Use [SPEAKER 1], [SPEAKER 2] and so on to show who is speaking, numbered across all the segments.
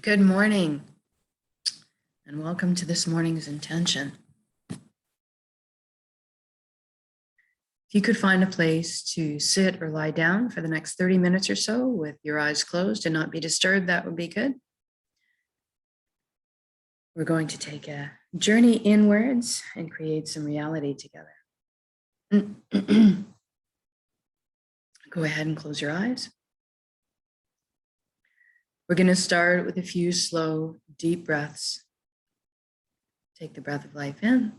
[SPEAKER 1] Good morning, and welcome to this morning's intention. If you could find a place to sit or lie down for the next 30 minutes or so with your eyes closed and not be disturbed, that would be good. We're going to take a journey inwards and create some reality together. Go ahead and close your eyes. We're going to start with a few slow, deep breaths. Take the breath of life in.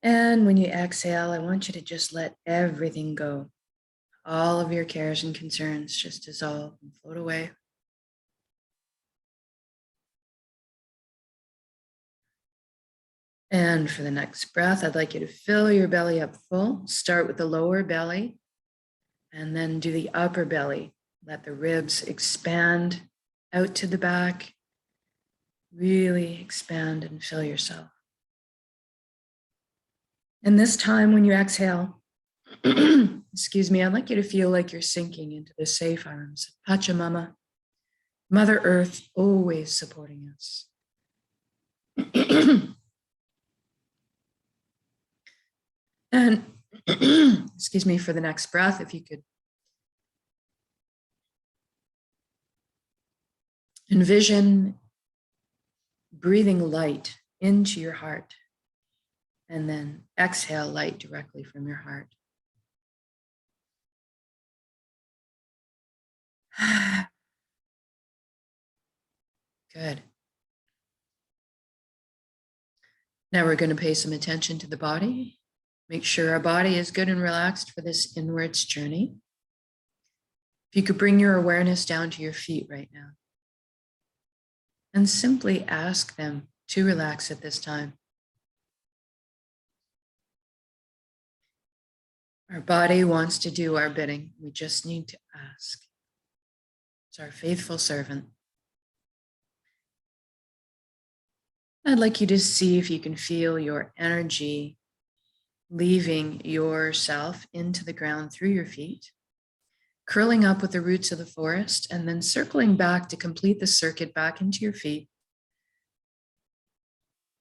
[SPEAKER 1] And when you exhale, I want you to just let everything go. All of your cares and concerns just dissolve and float away. And for the next breath, I'd like you to fill your belly up full. Start with the lower belly and then do the upper belly. Let the ribs expand out to the back. Really expand and fill yourself. And this time when you exhale, excuse me, I'd like you to feel like you're sinking into the safe arms of Pachamama, Mother Earth, always supporting us. And excuse me, for the next breath, if you could envision breathing light into your heart and then exhale light directly from your heart. Good. Now we're going to pay some attention to the body. Make sure our body is good and relaxed for this inwards journey. If you could bring your awareness down to your feet right now and simply ask them to relax at this time. Our body wants to do our bidding. We just need to ask. It's our faithful servant. I'd like you to see if you can feel your energy leaving yourself into the ground through your feet, curling up with the roots of the forest, and then circling back to complete the circuit back into your feet.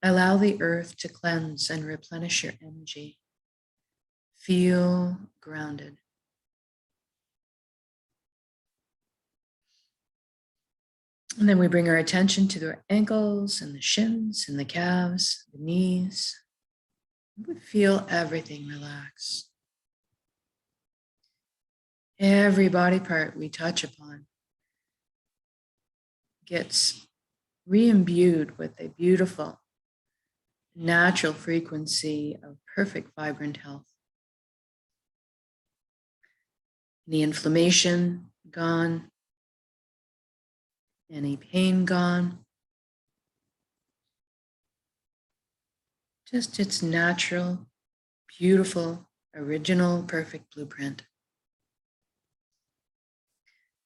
[SPEAKER 1] Allow the earth to cleanse and replenish your energy. Feel grounded. And then we bring our attention to the ankles and the shins and the calves, the knees. We feel everything relax. Every body part we touch upon gets re-imbued with a beautiful, natural frequency of perfect, vibrant health. Any inflammation gone, any pain gone. Just its natural, beautiful, original, perfect blueprint.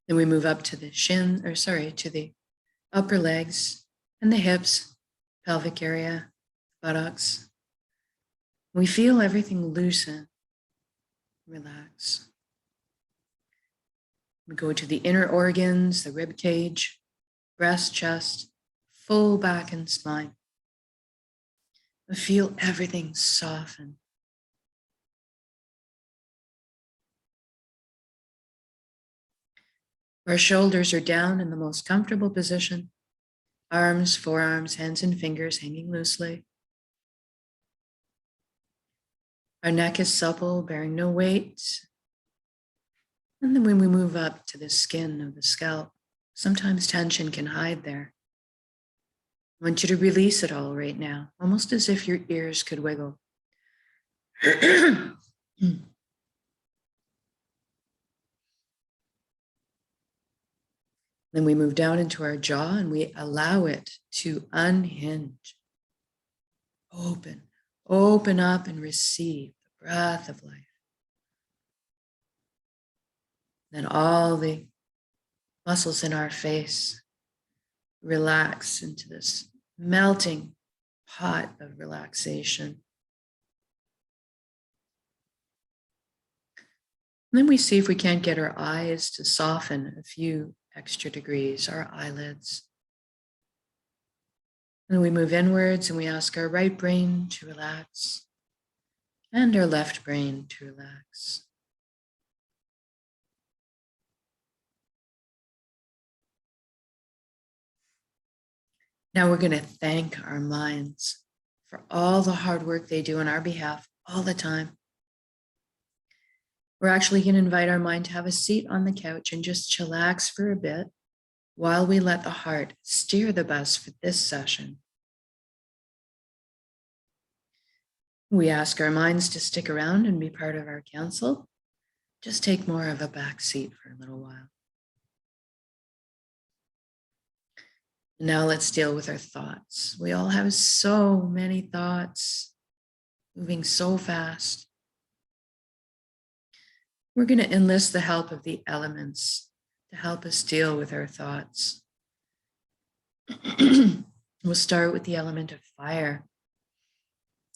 [SPEAKER 1] Then we move up to the to the upper legs and the hips, pelvic area, buttocks. We feel everything loosen, relax. We go to the inner organs, the rib cage, breast, chest, full back and spine. We feel everything soften. Our shoulders are down in the most comfortable position. Arms, forearms, hands, and fingers hanging loosely. Our neck is supple, bearing no weight. And then when we move up to the skin of the scalp, sometimes tension can hide there. I want you to release it all right now, almost as if your ears could wiggle. Then we move down into our jaw and we allow it to unhinge. Open up and receive the breath of life. Then all the muscles in our face relax into this melting pot of relaxation. And then we see if we can't get our eyes to soften a few extra degrees, our eyelids. And we move inwards and we ask our right brain to relax and our left brain to relax. Now we're going to thank our minds for all the hard work they do on our behalf all the time. We're actually going to invite our mind to have a seat on the couch and just chillax for a bit while we let the heart steer the bus for this session. We ask our minds to stick around and be part of our council. Just take more of a back seat for a little while. Now let's deal with our thoughts. We all have so many thoughts moving so fast. We're going to enlist the help of the elements to help us deal with our thoughts. We'll start with the element of fire.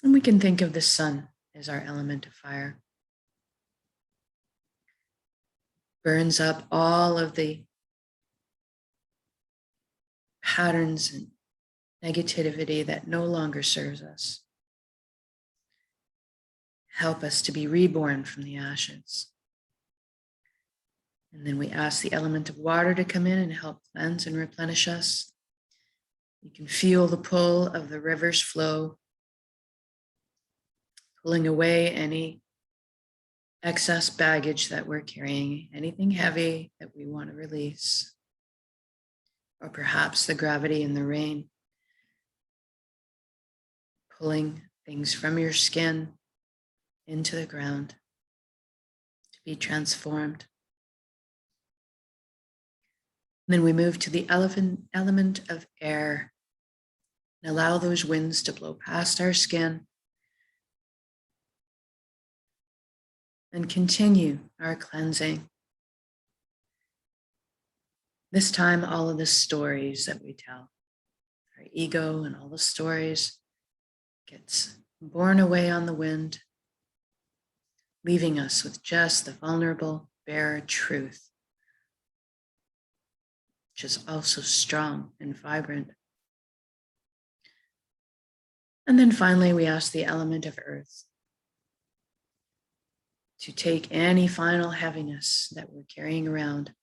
[SPEAKER 1] And we can think of the sun as our element of fire. Burns up all of the patterns and negativity that no longer serves us. Help us to be reborn from the ashes. And then we ask the element of water to come in and help cleanse and replenish us. You can feel the pull of the river's flow, pulling away any excess baggage that we're carrying, anything heavy that we want to release. Or perhaps the gravity in the rain, pulling things from your skin into the ground to be transformed. And then we move to the element of air and allow those winds to blow past our skin and continue our cleansing. This time, all of the stories that we tell, our ego and all the stories gets borne away on the wind, leaving us with just the vulnerable, bare truth, which is also strong and vibrant. And then finally, we ask the element of earth to take any final heaviness that we're carrying around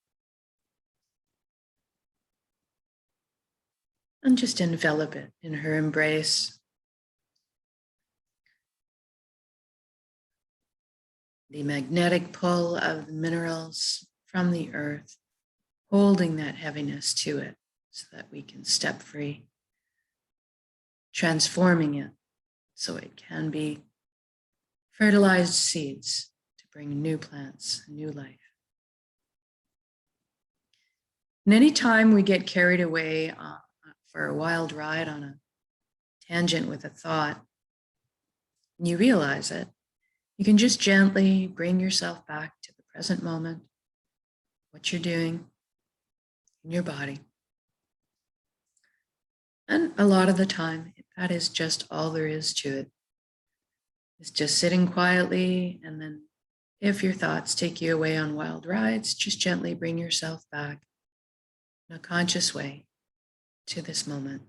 [SPEAKER 1] and just envelop it in her embrace. The magnetic pull of the minerals from the earth, holding that heaviness to it so that we can step free, transforming it so it can be fertilized seeds to bring new plants, new life. And anytime we get carried away for a wild ride on a tangent with a thought, and you realize it, you can just gently bring yourself back to the present moment, what you're doing in your body. And a lot of the time, that is just all there is to it. It's just sitting quietly, and then if your thoughts take you away on wild rides, just gently bring yourself back in a conscious way to this moment.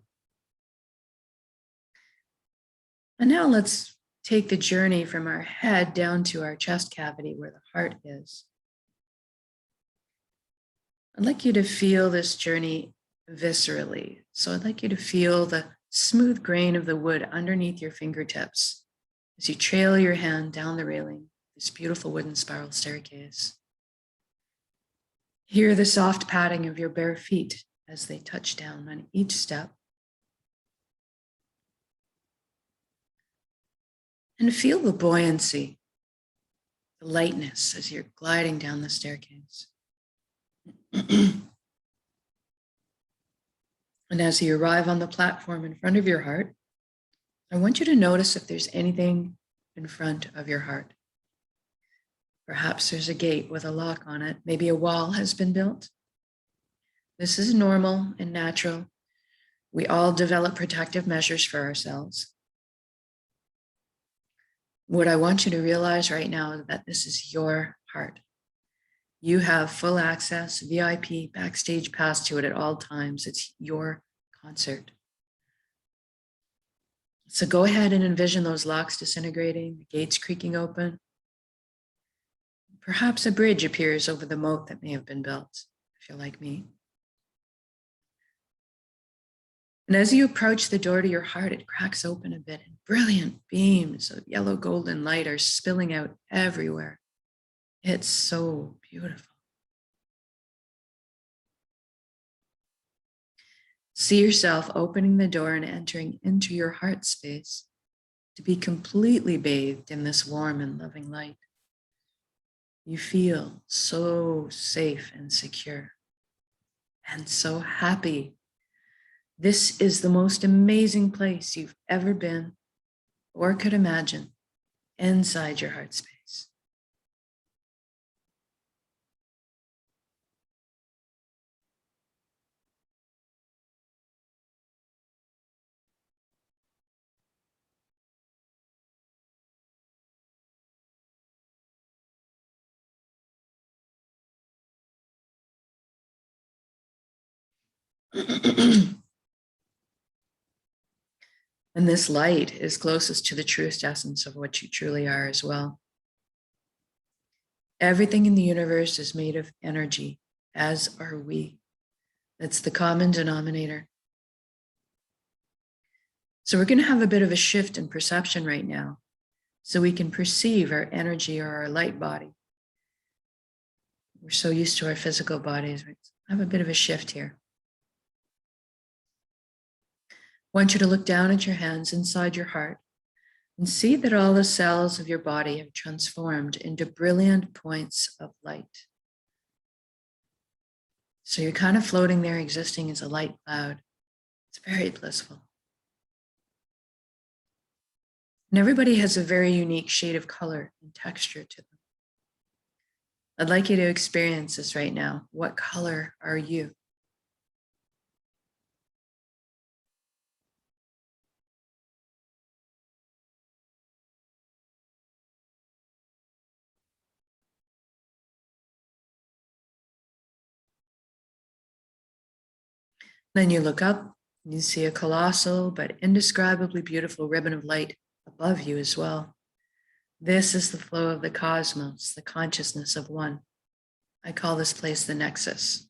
[SPEAKER 1] And now let's take the journey from our head down to our chest cavity where the heart is. I'd like you to feel this journey viscerally. So I'd like you to feel the smooth grain of the wood underneath your fingertips as you trail your hand down the railing, this beautiful wooden spiral staircase. Hear the soft padding of your bare feet as they touch down on each step. And feel the buoyancy, the lightness as you're gliding down the staircase. And as you arrive on the platform in front of your heart, I want you to notice if there's anything in front of your heart. Perhaps there's a gate with a lock on it. Maybe a wall has been built. This is normal and natural. We all develop protective measures for ourselves. What I want you to realize right now is that this is your heart. You have full access, VIP, backstage pass to it at all times. It's your concert. So go ahead and envision those locks disintegrating, the gates creaking open. Perhaps a bridge appears over the moat that may have been built, if you're like me. And as you approach the door to your heart, it cracks open a bit, and brilliant beams of yellow golden light are spilling out everywhere. It's so beautiful. See yourself opening the door and entering into your heart space to be completely bathed in this warm and loving light. You feel so safe and secure and so happy. This is the most amazing place you've ever been or could imagine inside your heart space. And this light is closest to the truest essence of what you truly are as well. Everything in the universe is made of energy, as are we. That's the common denominator. So we're going to have a bit of a shift in perception right now, so we can perceive our energy or our light body. We're so used to our physical bodies. We have a bit of a shift here. I want you to look down at your hands inside your heart and see that all the cells of your body have transformed into brilliant points of light. So you're kind of floating there, existing as a light cloud. It's very blissful. And everybody has a very unique shade of color and texture to them. I'd like you to experience this right now. What color are you? Then you look up and you see a colossal but indescribably beautiful ribbon of light above you as well. This is the flow of the cosmos, the consciousness of one. I call this place the Nexus.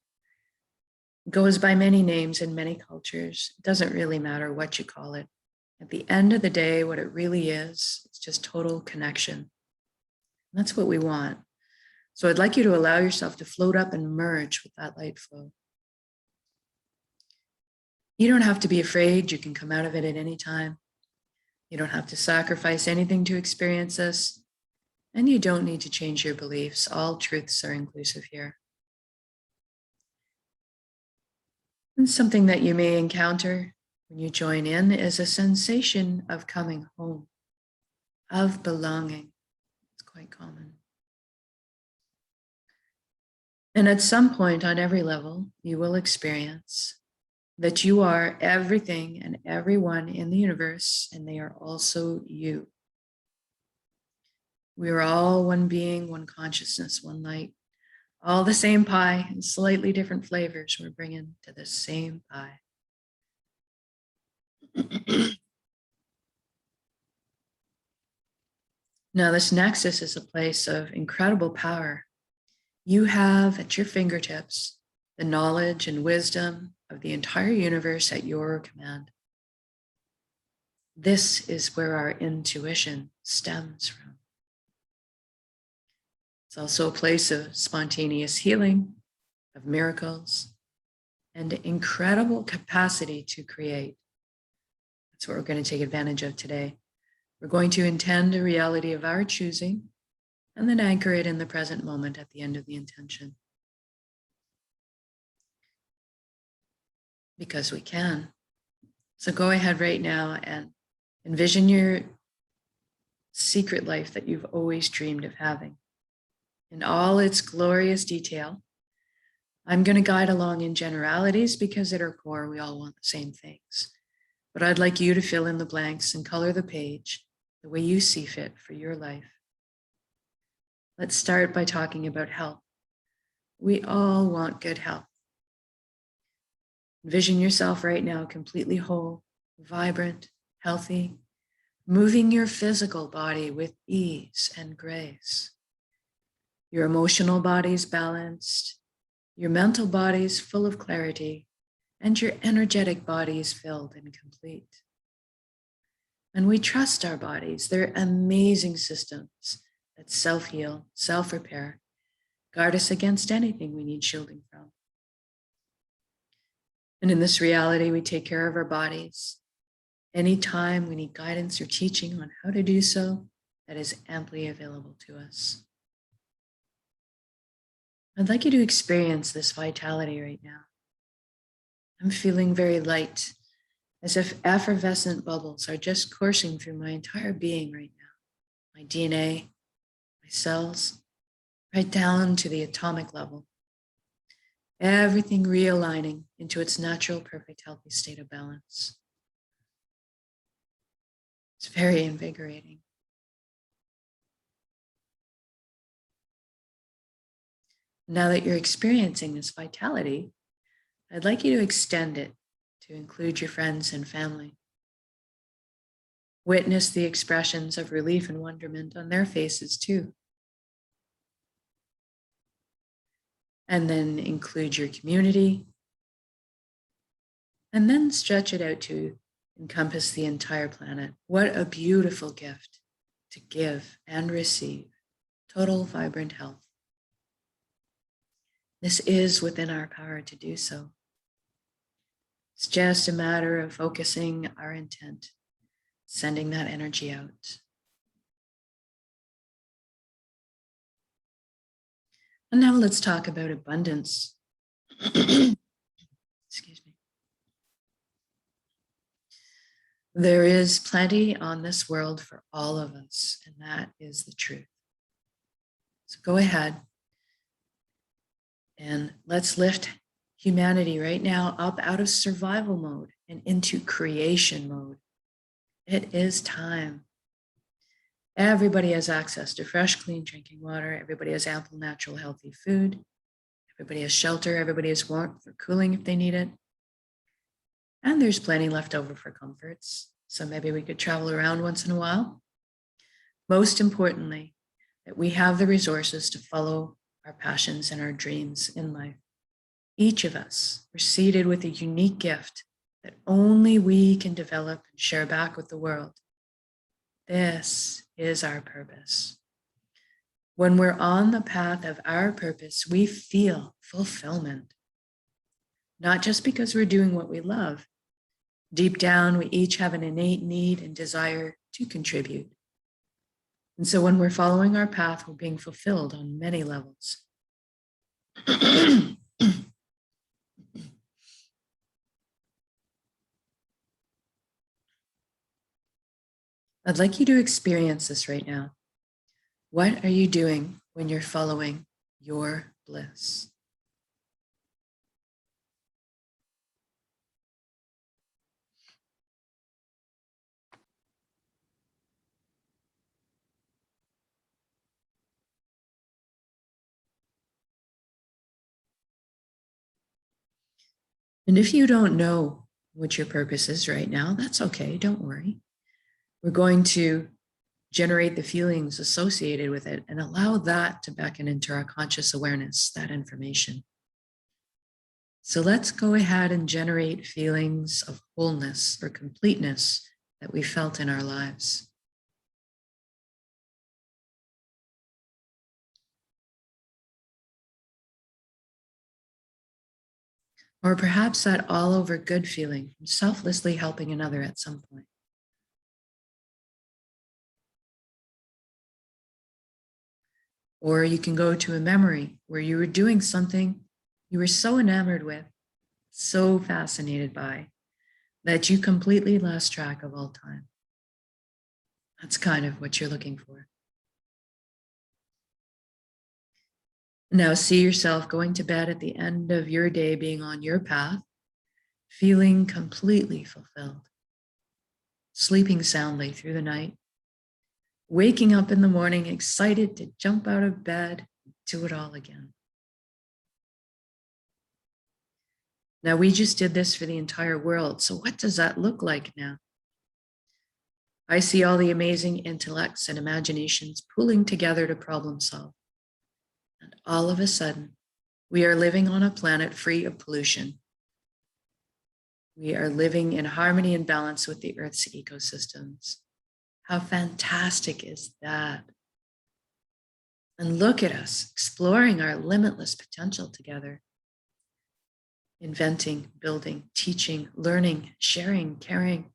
[SPEAKER 1] It goes by many names in many cultures. It doesn't really matter what you call it. At the end of the day, what it really is, it's just total connection. And that's what we want. So I'd like you to allow yourself to float up and merge with that light flow. You don't have to be afraid. You can come out of it at any time. You don't have to sacrifice anything to experience this. And you don't need to change your beliefs. All truths are inclusive here. And something that you may encounter when you join in is a sensation of coming home, of belonging. It's quite common. And at some point on every level, you will experience that you are everything and everyone in the universe, and they are also you. We are all one being, one consciousness, one light, all the same pie and slightly different flavors we're bringing to the same pie. Now, this nexus is a place of incredible power. You have at your fingertips the knowledge and wisdom of the entire universe at your command. This is where our intuition stems from. It's also a place of spontaneous healing, of miracles, and incredible capacity to create. That's what we're going to take advantage of today. We're going to intend a reality of our choosing and then anchor it in the present moment at the end of the intention. Because we can. So go ahead right now and envision your secret life that you've always dreamed of having in all its glorious detail. I'm going to guide along in generalities because at our core, we all want the same things. But I'd like you to fill in the blanks and color the page the way you see fit for your life. Let's start by talking about health. We all want good health. Envision yourself right now completely whole, vibrant, healthy, moving your physical body with ease and grace. Your emotional body's balanced, your mental body's full of clarity, and your energetic body's filled and complete. And we trust our bodies. They're amazing systems that self-heal, self-repair, guard us against anything we need shielding from. And in this reality, we take care of our bodies. Anytime we need guidance or teaching on how to do so, that is amply available to us. I'd like you to experience this vitality right now. I'm feeling very light, as if effervescent bubbles are just coursing through my entire being right now. My DNA, my cells, right down to the atomic level. Everything realigning into its natural, perfect, healthy state of balance. It's very invigorating. Now that you're experiencing this vitality, I'd like you to extend it to include your friends and family. Witness the expressions of relief and wonderment on their faces too. And then include your community. And then stretch it out to encompass the entire planet. What a beautiful gift to give and receive total vibrant health. This is within our power to do so. It's just a matter of focusing our intent, sending that energy out. And now let's talk about abundance. Excuse me. There is plenty on this world for all of us, and that is the truth. So go ahead and let's lift humanity right now up out of survival mode and into creation mode. It is time. Everybody has access to fresh, clean drinking water. Everybody has ample, natural, healthy food. Everybody has shelter. Everybody has warmth or cooling if they need it. And there's plenty left over for comforts. So maybe we could travel around once in a while. Most importantly, that we have the resources to follow our passions and our dreams in life. Each of us are seated with a unique gift that only we can develop and share back with the world. This is our purpose. When we're on the path of our purpose, we feel fulfillment. Not just because we're doing what we love. Deep down, we each have an innate need and desire to contribute. And so when we're following our path, we're being fulfilled on many levels. I'd like you to experience this right now. What are you doing when you're following your bliss? And if you don't know what your purpose is right now, that's okay, don't worry. We're going to generate the feelings associated with it and allow that to beckon into our conscious awareness, that information. So let's go ahead and generate feelings of wholeness or completeness that we felt in our lives. Or perhaps that all over good feeling from selflessly helping another at some point. Or you can go to a memory where you were doing something you were so enamored with, so fascinated by, that you completely lost track of all time. That's kind of what you're looking for. Now see yourself going to bed at the end of your day, being on your path, feeling completely fulfilled, sleeping soundly through the night, waking up in the morning excited to jump out of bed and do it all again. Now, we just did this for the entire world. So, what does that look like now? I see all the amazing intellects and imaginations pooling together to problem solve. And all of a sudden, we are living on a planet free of pollution. We are living in harmony and balance with the Earth's ecosystems. How fantastic is that? And look at us exploring our limitless potential together. Inventing, building, teaching, learning, sharing, caring,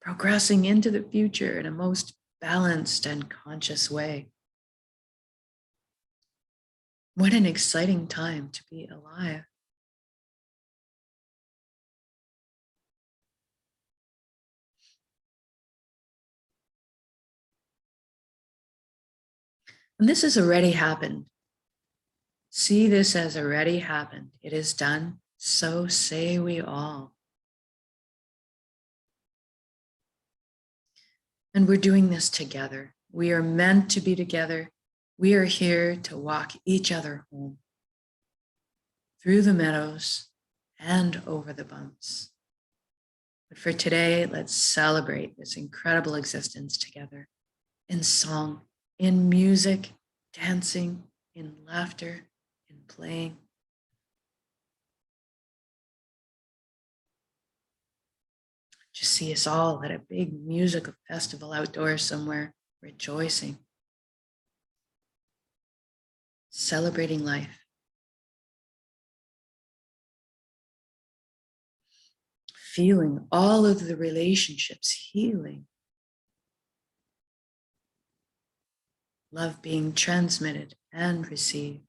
[SPEAKER 1] progressing into the future in a most balanced and conscious way. What an exciting time to be alive. And this has already happened. See this as already happened. It is done. So say we all. And we're doing this together. We are meant to be together. We are here to walk each other home through the meadows and over the bumps. But for today, let's celebrate this incredible existence together in song, in music, dancing, in laughter, in playing. Just see us all at a big musical festival outdoors somewhere, rejoicing, celebrating life. Feeling all of the relationships healing. Love being transmitted and received.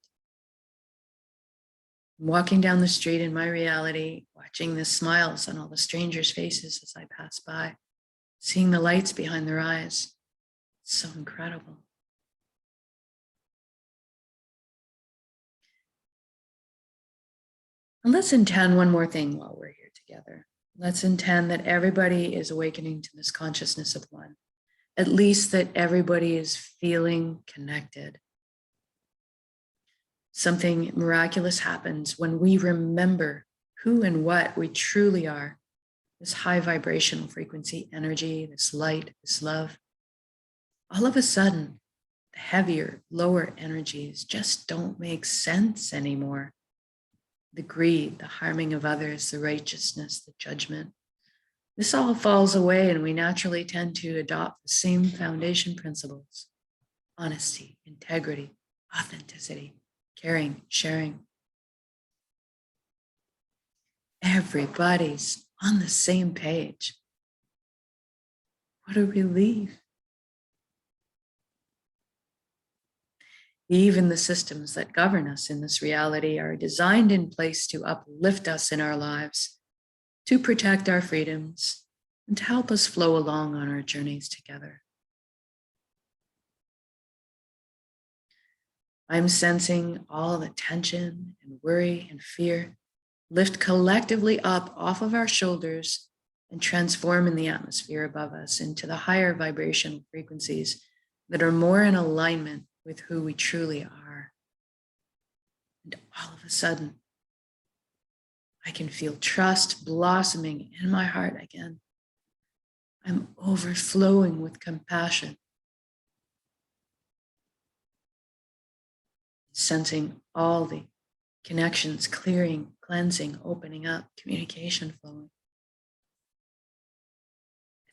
[SPEAKER 1] I'm walking down the street in my reality, watching the smiles on all the strangers' faces as I pass by, seeing the lights behind their eyes. It's so incredible. And let's intend one more thing while we're here together. Let's intend that everybody is awakening to this consciousness of one, at least that everybody is feeling connected. Something miraculous happens when we remember who and what we truly are, this high vibrational frequency energy, this light, this love. All of a sudden, the heavier, lower energies just don't make sense anymore. The greed, the harming of others, the righteousness, the judgment. This all falls away, and we naturally tend to adopt the same foundation principles: honesty, integrity, authenticity, caring, sharing. Everybody's on the same page. What a relief. Even the systems that govern us in this reality are designed in place to uplift us in our lives, to protect our freedoms, and to help us flow along on our journeys together. I'm sensing all the tension and worry and fear lift collectively up off of our shoulders and transform in the atmosphere above us into the higher vibrational frequencies that are more in alignment with who we truly are. And all of a sudden, I can feel trust blossoming in my heart again. I'm overflowing with compassion, sensing all the connections clearing, cleansing, opening up, communication flowing.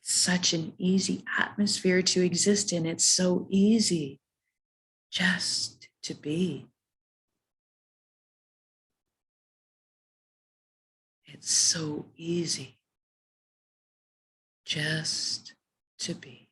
[SPEAKER 1] It's such an easy atmosphere to exist in. It's so easy just to be. It's so easy just to be.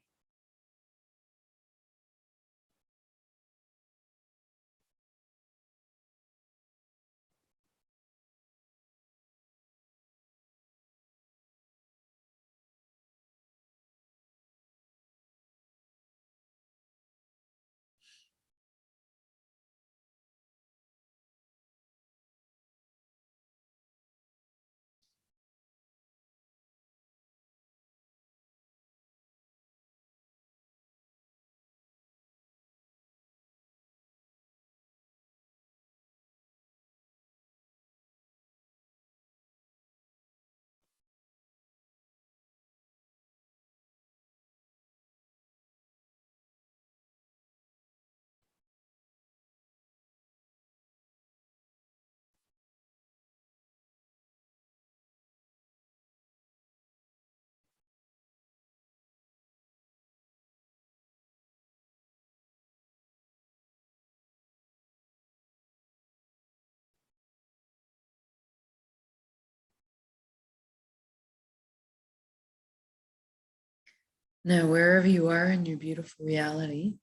[SPEAKER 1] Now, wherever you are in your beautiful reality,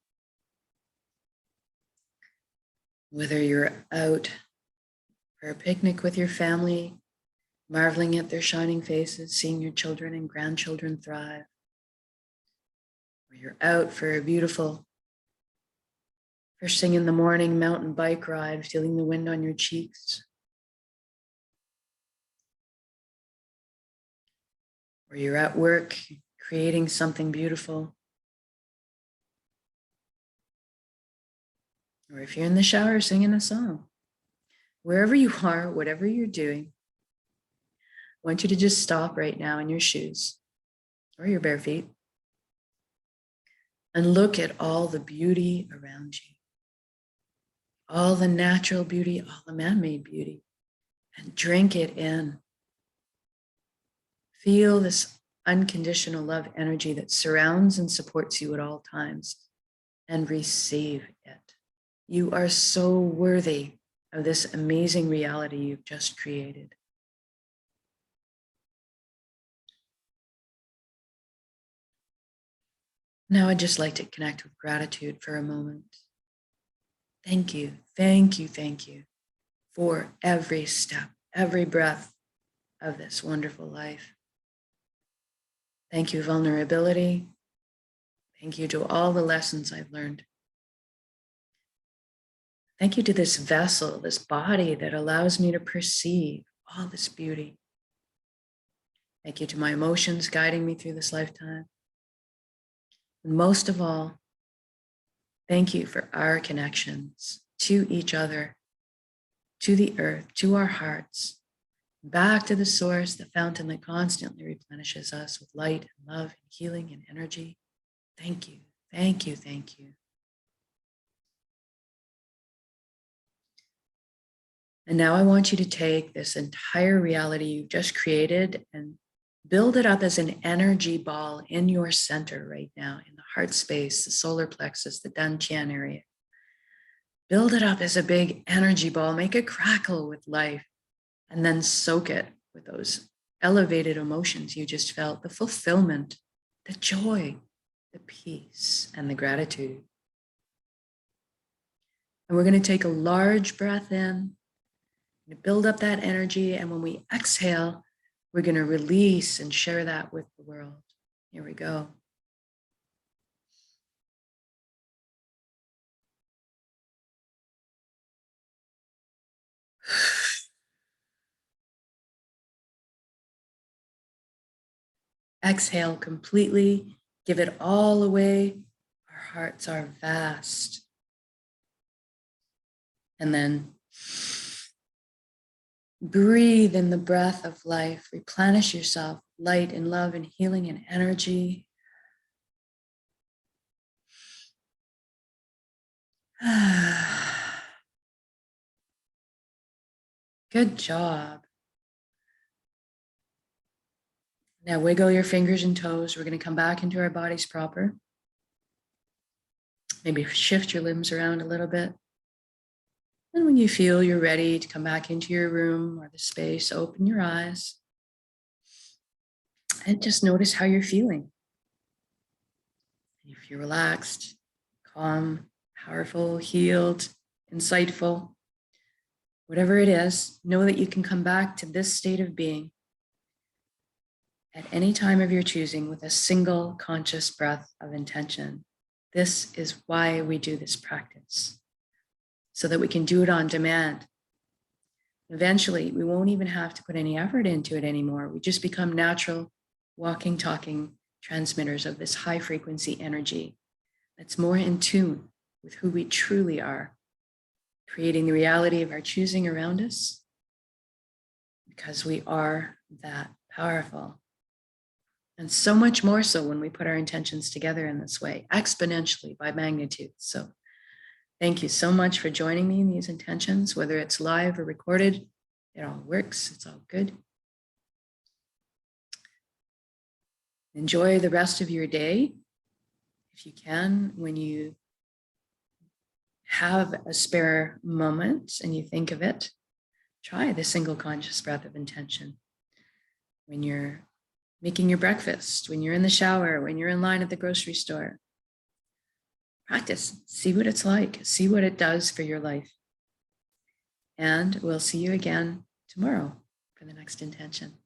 [SPEAKER 1] whether you're out for a picnic with your family, marveling at their shining faces, seeing your children and grandchildren thrive, or you're out for a beautiful first thing in the morning mountain bike ride, feeling the wind on your cheeks, or you're at work creating something beautiful, or if you're in the shower singing a song, wherever you are, whatever you're doing, I want you to just stop right now in your shoes or your bare feet and look at all the beauty around you, all the natural beauty, all the man-made beauty, and drink it in. Feel this unconditional love energy that surrounds and supports you at all times, and receive it. You are so worthy of this amazing reality you've just created. Now I'd just like to connect with gratitude for a moment. Thank you, thank you, thank you for every step, every breath of this wonderful life. Thank you, vulnerability. Thank you to all the lessons I've learned. Thank you to this vessel, this body that allows me to perceive all this beauty. Thank you to my emotions guiding me through this lifetime. And most of all, thank you for our connections to each other, to the earth, to our hearts, back to the source, the fountain that constantly replenishes us with light and love and healing and energy. Thank you, thank you, thank you. And now I want you to take this entire reality you've just created and build it up as an energy ball in your center right now, in the heart space, the solar plexus, the dantian area. Build it up as a big energy ball, make it crackle with life, and then soak it with those elevated emotions you just felt, the fulfillment, the joy, the peace, and the gratitude. And we're going to take a large breath in, build up that energy, and when we exhale, we're going to release and share that with the world. Here we go. Exhale completely, give it all away. Our hearts are vast. And then breathe in the breath of life, replenish yourself, light and love and healing and energy. Good job. Now wiggle your fingers and toes. We're going to come back into our bodies proper. Maybe shift your limbs around a little bit. And when you feel you're ready to come back into your room or the space, open your eyes and just notice how you're feeling. If you're relaxed, calm, powerful, healed, insightful, whatever it is, know that you can come back to this state of being at any time of your choosing with a single conscious breath of intention. This is why we do this practice, so that we can do it on demand. Eventually, we won't even have to put any effort into it anymore. We just become natural, walking, talking transmitters of this high frequency energy that's more in tune with who we truly are, creating the reality of our choosing around us, because we are that powerful. And so much more so when we put our intentions together in this way, exponentially by magnitude. So thank you so much for joining me in these intentions, whether it's live or recorded. It all works, it's all good. Enjoy the rest of your day. If you can, when you have a spare moment and you think of it, try the single conscious breath of intention. When you're making your breakfast, when you're in the shower, when you're in line at the grocery store. Practice, see what it's like, see what it does for your life. And we'll see you again tomorrow for the next intention.